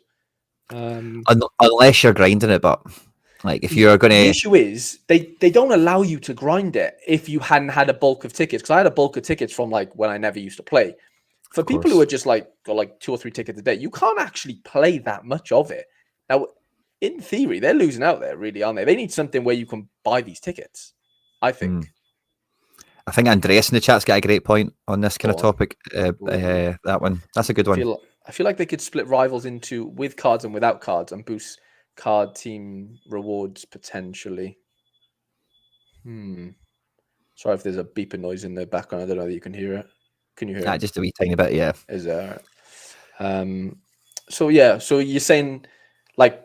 Unless you're grinding it, but like if you're going to... The issue is they don't allow you to grind it if you hadn't had a bulk of tickets, because I had a bulk of tickets from like when I never used to play. For people who are just like got like 2 or 3 tickets a day, you can't actually play that much of it. Now, in theory, they're losing out there, really, aren't they? They need something where you can buy these tickets, I think. I think Andreas in the chat's got a great point on this kind of topic. That one, that's a good one. I feel like they could split rivals into with cards and without cards and boost card team rewards potentially. Sorry if there's a beeping noise in the background. I don't know that you can hear it. Can you hear it? Just a wee tiny bit, yeah. Is there? So you're saying like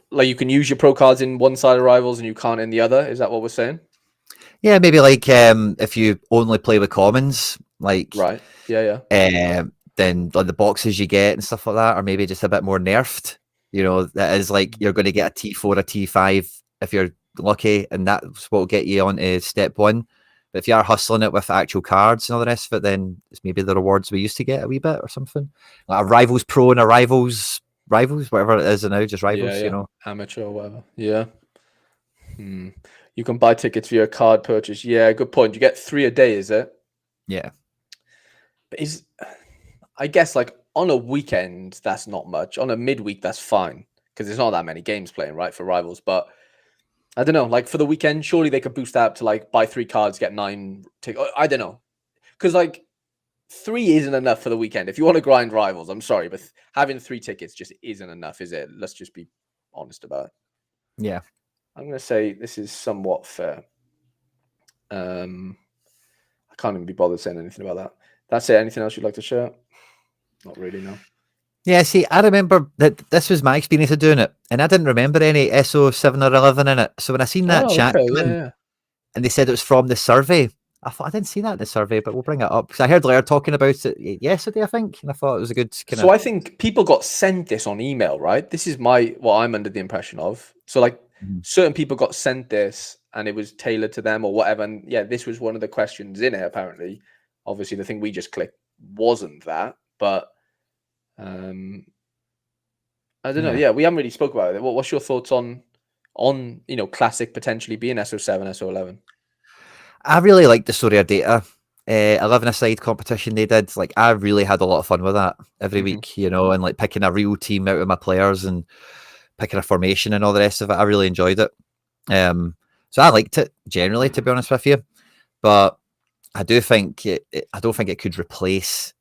you can use your pro cards in one side of rivals and you can't in the other? Is that what we're saying? Yeah, maybe like if you only play with commons, like right, yeah. Then like the boxes you get and stuff like that are maybe just a bit more nerfed. That is like you're going to get a T4, a T5 if you're lucky, and that's what will get you on to step 1. But if you are hustling it with actual cards and all the rest of it, then it's maybe the rewards we used to get a wee bit or something. Like a Rivals Pro and a Rivals, whatever it is now, just Rivals, you know. Amateur or whatever. Yeah. You can buy tickets via card purchase. Yeah, good point. You get 3 a day, is it? Yeah. But I guess like on a weekend, that's not much. On a midweek, that's fine because there's not that many games playing, right, for Rivals. But I don't know, like for the weekend, surely they could boost that up to like buy 3 cards, get 9 tickets. I don't know. Because like 3 isn't enough for the weekend. If you want to grind Rivals, I'm sorry, but having 3 tickets just isn't enough, is it? Let's just be honest about it. Yeah. I'm going to say this is somewhat fair. I can't even be bothered saying anything about that. That's it. Anything else you'd like to share? Not really, no. Yeah, see, I remember that this was my experience of doing it, and I didn't remember any SO7 or 11 in it. So when I seen that chat come in, and they said it was from the survey, I thought I didn't see that in the survey, but we'll bring it up because I heard Laird talking about it yesterday, I think, and I thought it was a good kind of. So I think people got sent this on email, right? This is what I'm under the impression of. So like certain people got sent this, and it was tailored to them or whatever. And yeah, this was one of the questions in it. Apparently, obviously, the thing we just clicked wasn't that, but I don't know. Yeah, we haven't really spoke about it. What's your thoughts on Classic potentially being SO7, SO11? I really liked the Sorare data 11-a-side competition they did. Like, I really had a lot of fun with that every week, you know, and like picking a real team out of my players and picking a formation and all the rest of it. I really enjoyed it. So I liked it generally, to be honest with you. But I do think I don't think it could replace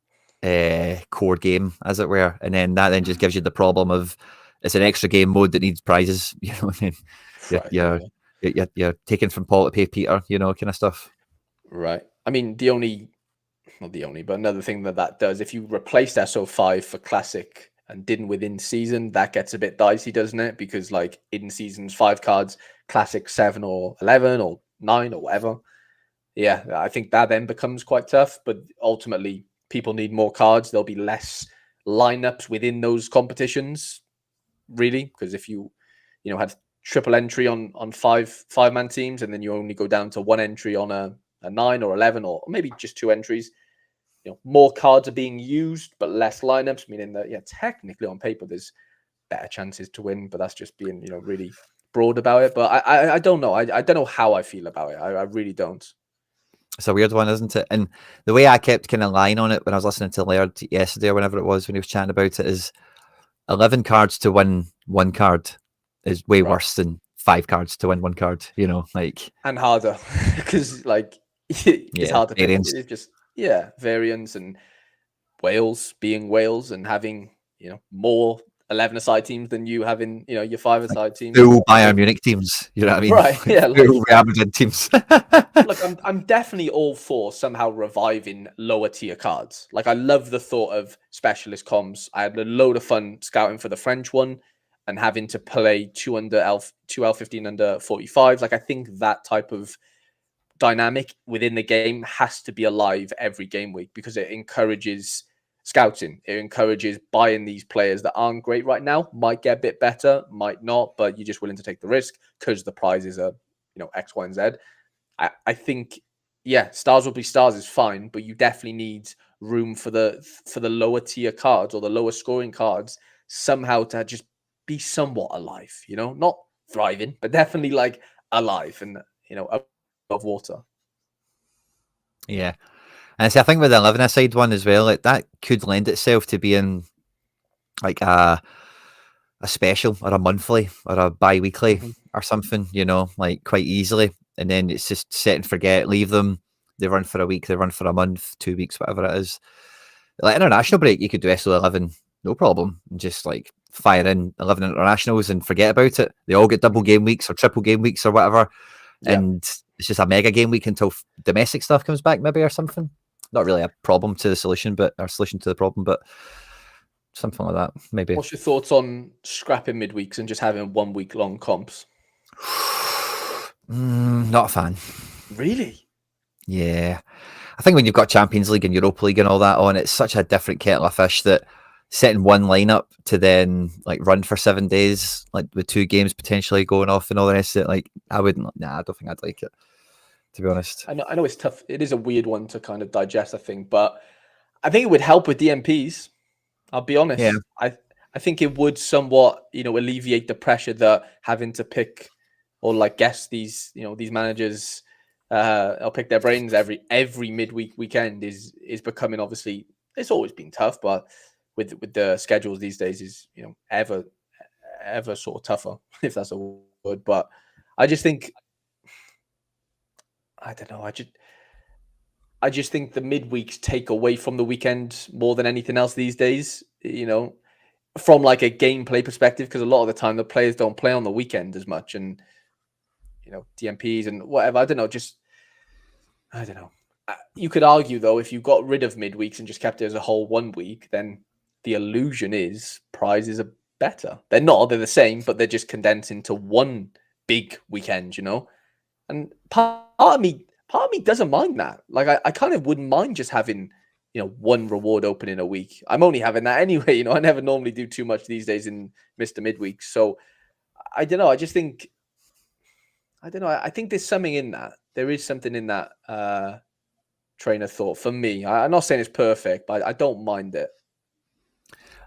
core game, as it were. And then that just gives you the problem of it's an extra game mode that needs prizes, you know. You're taking from Paul to pay Peter, you know, kind of stuff. Right. I mean, not the only, but another thing that does, if you replaced SO5 for Classic and didn't within season, that gets a bit dicey, doesn't it? Because like in seasons, 5 cards, Classic 7 or 11 or 9 or whatever. Yeah, I think that then becomes quite tough. But ultimately, people need more cards. There'll be less lineups within those competitions, really, because if you had triple entry on 5-man teams, and then you only go down to 1 entry on a 9 or 11, or maybe just 2 entries. More cards are being used, but less lineups, meaning that technically on paper there's better chances to win, but that's just being really broad about it. But I don't know. I don't know how I feel about it. I really don't. It's a weird one, isn't it? And the way I kept kind of lying on it when I was listening to Laird yesterday or whenever it was when he was chatting about it is 11 cards to win 1 card is way worse than 5 cards to win 1 card, like, and harder because like it's hard to pick. It's just variance and Wales being Wales and having more 11-a-side teams than you having your 5-a-side teams. Full Bayern Munich teams, you know what I mean? Right? Yeah, full Real Madrid teams. Look, I'm definitely all for somehow reviving lower tier cards. Like I love the thought of specialist comms. I had a load of fun scouting for the French one and having to play 2 L15 under 45. Like I think that type of dynamic within the game has to be alive every game week because it encourages scouting. It encourages buying these players that aren't great right now, might get a bit better, might not, but you're just willing to take the risk because the prizes are, X, Y, and Z. I think, stars will be stars is fine, but you definitely need room for the lower tier cards or the lower scoring cards somehow to just be somewhat alive, not thriving, but definitely like alive and, above water. Yeah. And see, I think with the 11-a-side one as well, like that could lend itself to being like a special or a monthly or a bi-weekly or something, like quite easily. And then it's just set and forget, leave them. They run for a week, they run for a month, 2 weeks, whatever it is. Like international break, you could do SO11, no problem. And just like fire in 11 internationals and forget about it. They all get double game weeks or triple game weeks or whatever. Yeah. And it's just a mega game week until domestic stuff comes back maybe or something. Not really a problem to the solution, or solution to the problem, but something like that, maybe. What's your thoughts on scrapping midweeks and just having 1 week long comps? Not a fan. Really? Yeah. I think when you've got Champions League and Europa League and all that on, it's such a different kettle of fish that setting one lineup to then like run for 7 days, like with 2 games potentially going off and all the rest of it, like I don't think I'd like it, to be honest. I know it's tough. It is a weird one to kind of digest, I think, but I think it would help with DMPs. I'll be Yeah. honest. I think it would somewhat, alleviate the pressure that having to pick or like guess these, these managers. I'll pick their brains every midweek weekend is becoming, obviously, it's always been tough, but with the schedules these days is ever sort of tougher, if that's a word. But I just think, I don't know. I just think the midweeks take away from the weekend more than anything else these days. From like a gameplay perspective, because a lot of the time the players don't play on the weekend as much, and DMPs and whatever. I don't know. You could argue though, if you got rid of midweeks and just kept it as a whole 1 week, then the illusion is prizes are better. They're not. They're the same, but they're just condensed into one big weekend. And part of me doesn't mind that. Like I kind of wouldn't mind just having one reward open in a week. I'm only having that anyway. I never normally do too much these days in Mr. Midweek. So I don't know. I just think I don't know. I think there's something in that. There is something in that train of thought for me. I'm not saying it's perfect, but I don't mind it.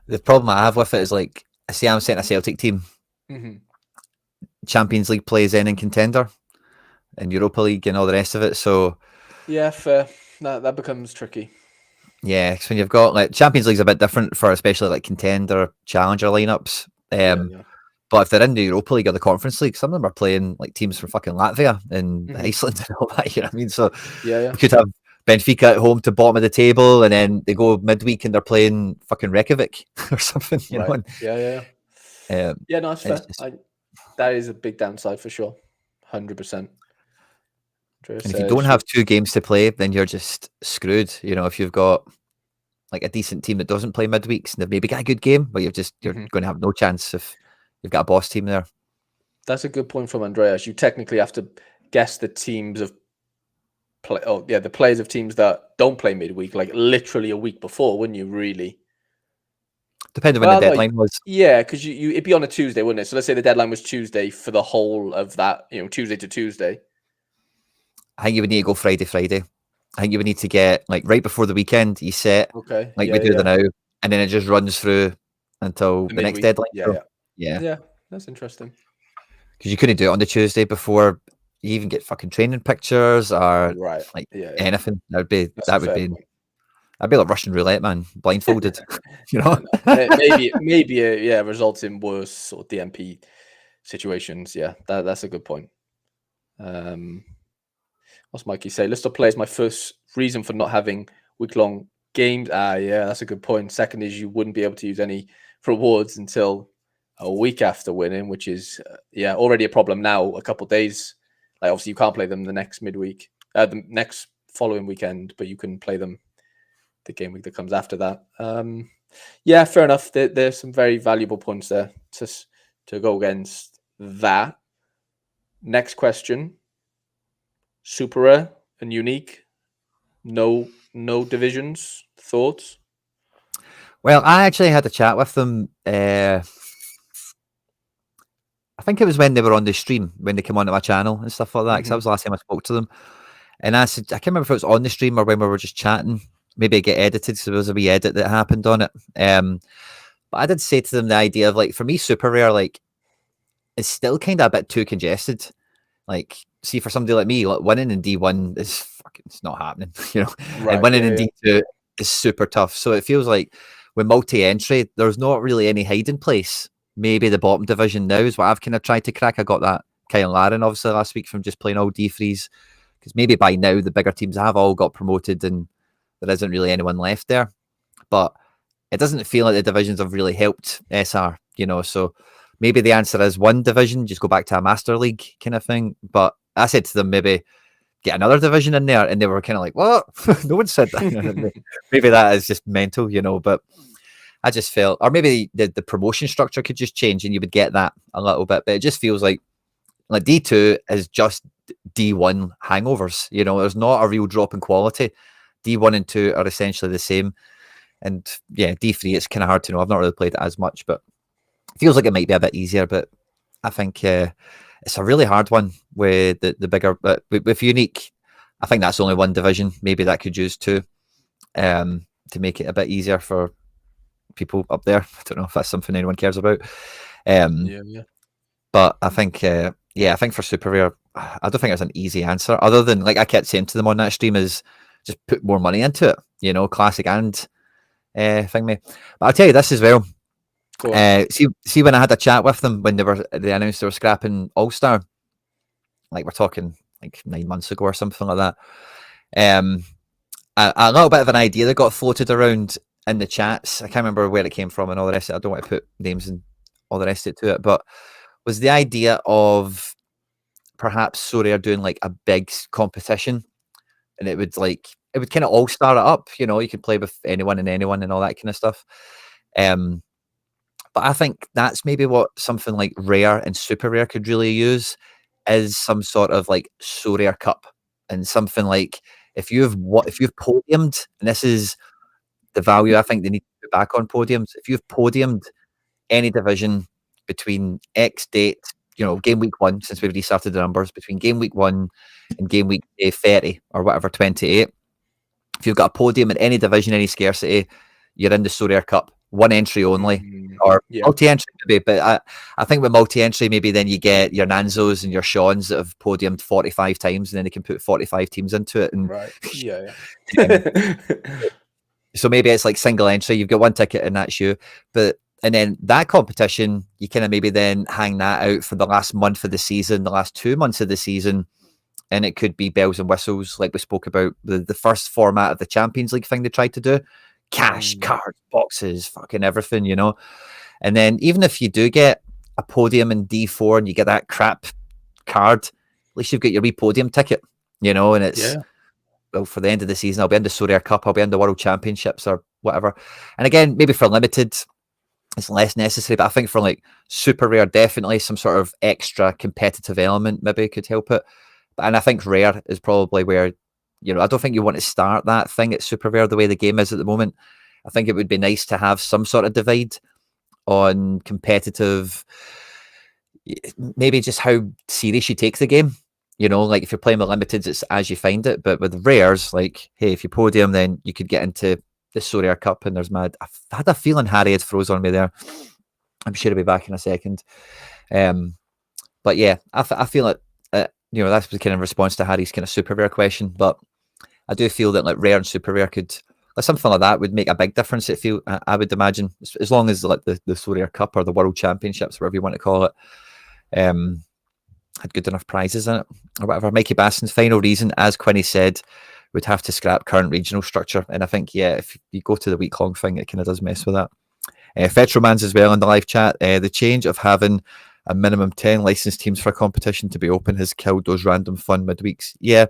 The problem I have with it is, like, I say I'm setting a Celtic team. Mm-hmm. Champions League plays in Contender and Europa League and all the rest of it. So yeah, fair. That becomes tricky. Yeah, because when you've got, like, Champions League's a bit different for especially like Contender, Challenger lineups. But if they're in the Europa League or the Conference League, some of them are playing like teams from fucking Latvia and Iceland and all that. You know what I mean? So yeah. You could have Benfica at home to bottom of the table, and then they go midweek and they're playing fucking Reykjavik or something. You know? Yeah. Yeah, no, that's fair. Just... that is a big downside for sure. 100%. And if you don't have 2 games to play, then you're just screwed. If you've got like a decent team that doesn't play midweeks and they've maybe got a good game, but you're going to have no chance if you've got a boss team there. That's a good point from Andreas. You technically have to guess the teams of play. Oh, yeah, the players of teams that don't play midweek, like literally a week before, wouldn't you? Really? Depending when the deadline was. Yeah, because it'd be on a Tuesday, wouldn't it? So let's say the deadline was Tuesday for the whole of that, Tuesday to Tuesday. I think you would need to go Friday. I think you would need to get, like, right before the weekend, you set, okay, like we do the now, and then it just runs through until the next deadline. Yeah, that's interesting. Because you couldn't do it on the Tuesday before you even get fucking training pictures or anything. That'd be like Russian roulette, man, blindfolded. maybe results in worse sort of DMP situations. Yeah, that's a good point. What's Mikey say? List of players. My first reason for not having week-long games. Yeah, that's a good point. Second is you wouldn't be able to use any rewards until a week after winning, which is already a problem now. A couple of days, like, obviously you can't play them the next midweek, the next following weekend, but you can play them the game week that comes after that. Yeah, fair enough. There's some very valuable points there to go against that. Next question. Super rare and unique. No divisions. Thoughts? Well, I actually had a chat with them. I think it was when they were on the stream, when they came onto my channel and stuff like that, because that was the last time I spoke to them. And I said, I can't remember if it was on the stream or when we were just chatting. Maybe it get edited, so there was a wee edit that happened on it. But I did say to them the idea of, like, for me, super rare, like, it's still kind of a bit too congested. Like, see, for somebody like me, like, winning in D1 is fucking, it's not happening, and winning in D2 is super tough. So it feels like with multi-entry, there's not really any hiding place. Maybe the bottom division now is what I've kind of tried to crack. I got that Kyle Laren obviously last week from just playing all D3s, because maybe by now the bigger teams have all got promoted and there isn't really anyone left there. But it doesn't feel like the divisions have really helped SR, so maybe the answer is one division, just go back to a Master League kind of thing. But I said to them, maybe get another division in there, and they were kind of like, what? No one said that. Maybe that is just mental, but I just felt, or maybe the promotion structure could just change and you would get that a little bit. But it just feels like D2 is just D1 hangovers. There's not a real drop in quality. D1 and 2 are essentially the same. And yeah, D3, it's kind of hard to know. I've not really played it as much, but it feels like it might be a bit easier. But I think it's a really hard one with the bigger, with unique. I think that's only one division. Maybe that could use two, to make it a bit easier for people up there. I don't know if that's something anyone cares about. Yeah. But I think, I think for super rare, I don't think there's an easy answer other than, like I kept saying to them on that stream, is just put more money into it. Classic and thing me. But I'll tell you this as well. See when I had a chat with them when they announced they were scrapping All Star, like we're talking like 9 months ago or something like that. A little bit of an idea that got floated around in the chats. I can't remember where it came from and all the rest of it. I don't want to put names and all the rest of it to it, but was the idea of perhaps Sorare doing like a big competition, and it would kind of all star it up. You could play with anyone and all that kind of stuff. But I think that's maybe what something like rare and super rare could really use, is some sort of like Sorare Cup, and something like if you've podiumed, and this is the value I think they need to put back on podiums. If you've podiumed any division between X date, game week 1, since we've restarted the numbers, between game week 1 and game week 30 or whatever, 28, if you've got a podium in any division, any scarcity, you're in the Sorare Cup. One entry only, or multi-entry maybe, but I think with multi-entry, maybe then you get your Nanzos and your Seans that have podiumed 45 times, and then they can put 45 teams into it. And right, yeah. So maybe it's like single entry, you've got one ticket and that's you. And then that competition, you kind of maybe then hang that out for the last month of the season, the last 2 months of the season, and it could be bells and whistles, like we spoke about the first format of the Champions League thing they tried to do. Cash, cards, boxes, fucking everything, And then even if you do get a podium in D4 and you get that crap card, at least you've got your wee podium ticket, and it's, well, for the end of the season, I'll be in the Sorare Cup, I'll be in the World Championships or whatever. And again, maybe for limited, it's less necessary, but I think for like super rare, definitely some sort of extra competitive element maybe could help it. And I think rare is probably where, I don't think you want to start that thing at super rare the way the game is at the moment. I think it would be nice to have some sort of divide on competitive, maybe just how serious you take the game. Like if you're playing with limiteds, it's as you find it. But with rares, like, hey, if you podium, then you could get into the Sorare Cup, and there's mad. I had a feeling Harry had froze on me there. I'm sure he'll be back in a second. But yeah, I feel like that's the kind of response to Harry's kind of super rare question. But I do feel that like rare and super rare could, like something like that would make a big difference. I would imagine, as long as like the Sorare Cup or the World Championships, whatever you want to call it, had good enough prizes in it or whatever. Mikey Baston's final reason, as Quinny said, would have to scrap current regional structure. And I think, if you go to the week-long thing, it kind of does mess with that. Fetromans as well in the live chat. The change of having a minimum 10 licensed teams for a competition to be open has killed those random fun midweeks. Yeah.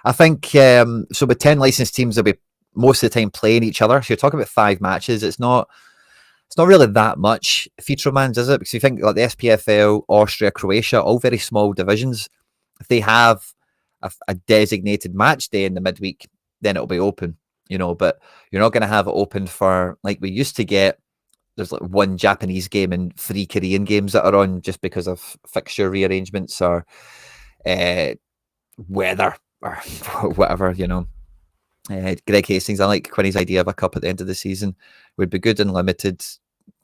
I think, so with 10 licensed teams, they'll be most of the time playing each other. So you're talking about 5 matches. It's not really that much. Fetromans, is it? Because you think like the SPFL, Austria, Croatia, all very small divisions. If they have a designated match day in the midweek, then it'll be open, but you're not going to have it open for, like we used to get, there's like one Japanese game and 3 Korean games that are on just because of fixture rearrangements or weather or whatever, Greg Hastings, I like Quinny's idea of a cup at the end of the season. Would be good and limited.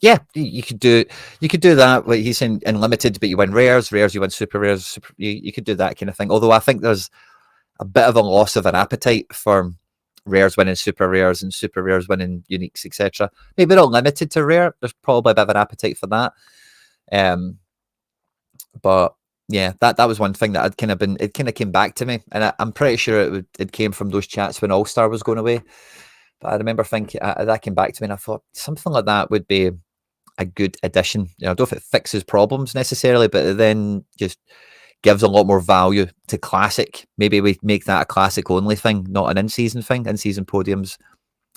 Yeah, you could do that. Like he's saying in limited, but you win rares, you win super rares. You could do that kind of thing. Although I think there's a bit of a loss of an appetite for rares winning super rares and super rares winning uniques, etc. Maybe not limited to rare. There's probably a bit of an appetite for that. But yeah, that was one thing that it kind of came back to me, and I'm pretty sure it came from those chats when All Star was going away. But I remember thinking that came back to me, and I thought something like that would be a good addition. I don't know if it fixes problems necessarily, but it then just gives a lot more value to Classic. Maybe we make that a Classic only thing, not an in-season thing. In-season podiums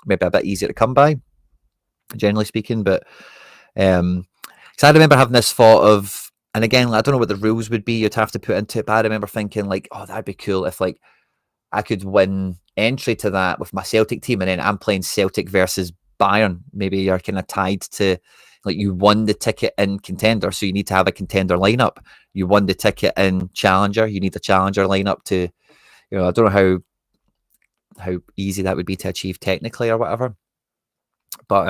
maybe a bit easier to come by, generally speaking. But because I remember having this thought of, and again, I don't know what the rules would be you'd have to put into it, but I remember thinking like, oh, that'd be cool if like I could win entry to that with my Celtic team, and then I'm playing Celtic versus Bayern. Maybe you're kind of tied to, like, you won the ticket in contender, so you need to have a contender lineup. You won the ticket in challenger, you need a challenger lineup to You know, I don't know how easy that would be to achieve technically or whatever. But